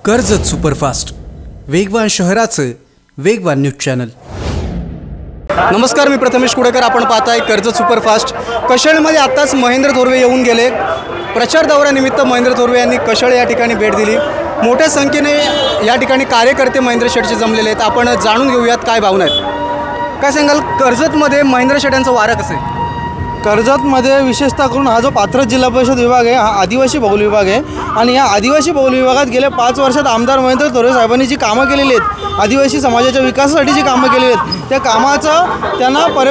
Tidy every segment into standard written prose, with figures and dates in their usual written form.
Karjat superfast, वेगवान शहराचं वेगवान न्यूज चॅनल। नमस्कार, मी प्रथमेश कुडेकर। आपण पाहताय कर्जत सुपरफास्ट। कशेळमध्ये आत्ताच महेंद्र थोरवे येऊन गेले। प्रचार दौऱ्यानिमित्त महेंद्र थोरवे यांनी कशेळ या ठिकाणी भेट दिली। मोठ्या संख्येने या ठिकाणी कार्यकर्ते महेंद्र शेठचे जमलेले आहेत। आपण जाणून घेऊयात काय भावना आहेत। काय सांगाल, कर्जतमध्ये महेंद्र शेठ यांचं वारं कसं आहे? कर्जतमध्ये विशेषतः करून हा जो पाथरज जिल्हा परिषद विभाग आहे हा आदिवासी बहुल विभाग आहे आणि या आदिवासी बहुल विभागात गेल्या 5 वर्षात आमदार महेंद्र थोरवे साहेबांनी जी कामं केलेली आहेत, आदिवासी समाजाच्या विकासासाठी जी कामं केलेली आहेत, त्या कामाचं त्यांना फळ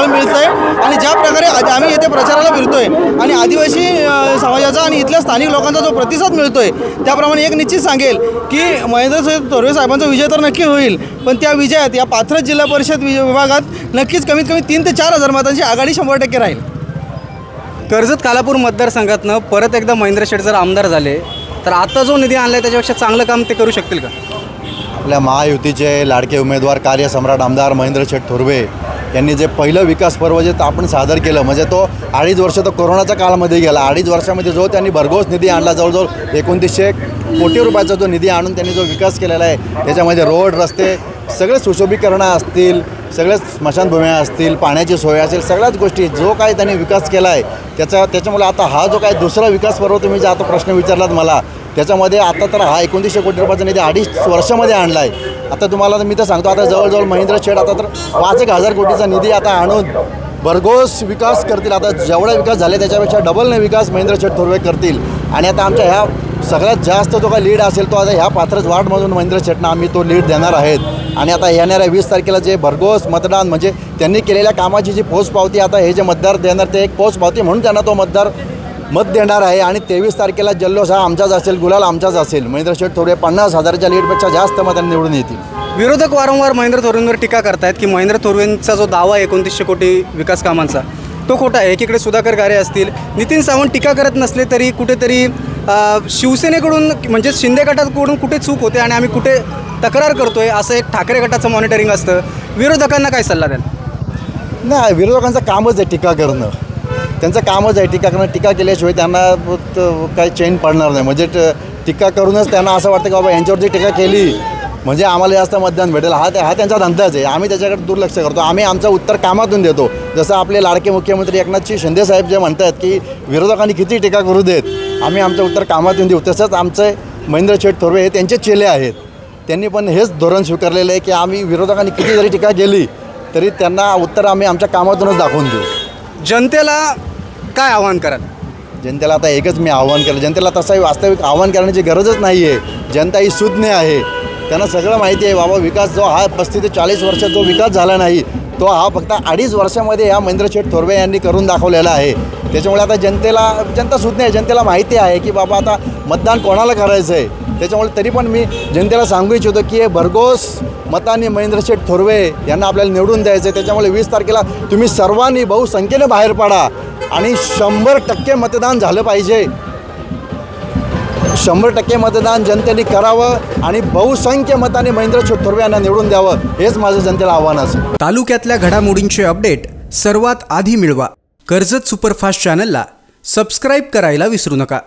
मिळतं आहे। आणि ज्या प्रकारे आम्ही येथे प्रचाराला फिरतोय आणि आदिवासी समाजाचा आणि इथल्या स्थानिक लोकांचा जो प्रतिसाद मिळतोय, त्याप्रमाणे एक निश्चित सांगेल की महेंद्र थोरवे साहेबांचा विजय तर नक्की होईल, पण त्या विजयात या पाथरज जिल्हा परिषद विभागात नक्कीच कमीत कमी 3 ते 4 हजार मतांची आघाडी 100% राहील। कर्जत कालापूर मतदारसंघातनं परत एकदा महेंद्र शेठ जर आमदार झाले तर आता जो निधी आणलाय त्याच्यापेक्षा चांगलं काम ते करू शकतील का? आपल्या महायुतीचे लाडके उमेदवार कार्यसम्राट आमदार महेंद्र शेठ थोरवे यांनी जे पहिलं विकास पर्व जे आपण सादर केलं, म्हणजे तो 2.5 वर्ष तो कोरोनाच्या काळामध्ये गेला। 2.5 वर्षामध्ये जो त्यांनी भरघोस निधी आणला, जवळजवळ 2900 कोटी रुपयाचा जो निधी आणून त्यांनी जो विकास केलेला आहे, त्याच्यामध्ये रोड, रस्ते, सगळे सुशोभीकरणं असतील, सगळे स्मशानभूम्या असतील, पाण्याची सोय असेल, सगळ्याच गोष्टी जो काय त्यांनी विकास केला आहे त्याच्यामुळे आता हा जो काय दुसरा विकास पर्व तुम्ही जे आता प्रश्न विचारलात मला, त्याच्यामध्ये आता तर हा 2900 कोटी रुपयाचा निधी 2.5 वर्षामध्ये आणला आहे। आता तुम्हाला मी तर सांगतो, आता जवळजवळ महेंद्र शेठ आता तर 5,000 कोटीचा निधी आता आणून भरघोस विकास करतील। आता जेवढा विकास झाले त्याच्यापेक्षा डबलने विकास महेंद्र शेठ थोरवे करतील। आणि आता आमच्या ह्या सगळ्यात जास्त जो काही लीड असेल तो आता ह्या पाथरज वार्डमधून महेंद्र शेठना आम्ही तो लीड देणार आहेत। आणि आता येणाऱ्या 20 तारखेला जे भरघोस मतदान, म्हणजे त्यांनी केलेल्या कामाची जी पोचपावती, आता हे जे मतदार देणार ते एक पोचपावती म्हणून त्यांना तो मत देणार आहे। आणि 23 तारखेला जल्लोष हा आमचाच असेल, गुलाल आमचाच असेल। महेंद्र शेठ थोरवे 50,000च्या लीडपेक्षा जास्त मतांनी निवडून येतील। विरोधक वारंवार महेंद्र थोरवेंवर टीका करतायत की महेंद्र थोरवेंचा जो दावा आहे 2900 कोटी विकास कामांचा तो खोटा आहे। एकीकडे सुधाकर गारे असतील, नितीन सावंत टीका करत नसले तरी कुठेतरी शिवसेनेकडून म्हणजे शिंदे गटाकडून कुठे चूक होते आणि आम्ही कुठे तक्रार करतोय असं एक ठाकरे गटाचं मॉनिटरिंग असतं। विरोधकांना काय सल्ला द्याल? नाही, विरोधकांचं कामच आहे टीका करणं, त्यांचं कामच आहे टीका करणं। टीका केल्याशिवाय त्यांना काही चैन पडणार नाही। म्हणजे टीका करूनच त्यांना असं वाटतं की बाबा यांच्यावरती टीका केली म्हणजे आम्हाला जास्त मतदान भेटेल, हा त्यांचा धंदाच आहे। आम्ही त्याच्याकडे दुर्लक्ष करतो, आम्ही आमचं उत्तर कामातून देतो। जसं आपले लाडके मुख्यमंत्री एकनाथजी शिंदे साहेब जे म्हणतात की विरोधकांनी किती टीका करू देत, आम्ही आमचं उत्तर कामातून देऊ, तसंच आमचे महेंद्र शेठ थोरवे हे त्यांचे चेले आहेत। त्यांनी पण हेच धोरण स्वीकारलेलं आहे की आम्ही विरोधकांनी किती जरी टीका केली तरी त्यांना उत्तर आम्ही आमच्या कामातूनच दाखवून देऊ। जनतेला काय आव्हान कराल? जनतेला आता एकच मी आव्हान केलं, जनतेला तसंही वास्तविक आव्हान करण्याची गरजच नाही आहे। जनता ही सुज्ञ आहे, त्यांना सगळं माहिती आहे बाबा विकास जो हा 35 ते 40 वर्षात जो विकास झाला नाही तो हा फक्त 2.5 वर्षामध्ये ह्या महेंद्र शेठ थोरवे यांनी करून दाखवलेला आहे। त्याच्यामुळे आता जनता सुज्ञ आहे, जनतेला माहिती आहे की बाबा आता मतदान कोणाला करायचं आहे। त्याच्यामुळे तरी पण मी जनतेला सांगू इच्छितो की हे भरघोस मतांनी महेंद्र शेठ थोरवे यांना आपल्याला निवडून द्यायचं आहे। त्याच्यामुळे 20 तारखेला तुम्ही सर्वांनी बहुसंख्येने बाहेर पडा आणि 100% मतदान झालं पाहिजे। 100% मतदान जनतेने करावं आणि बहुसंख्य मतांनी महेंद्र शेठ थोरवे यांना निवडून द्यावं, हेच माझं जनतेला आव्हान असेल। तालुक्यातल्या घडामोडींचे अपडेट सर्वात आधी मिळवा। कर्जत सुपरफास्ट चॅनलला सबस्क्राईब करायला विसरू नका।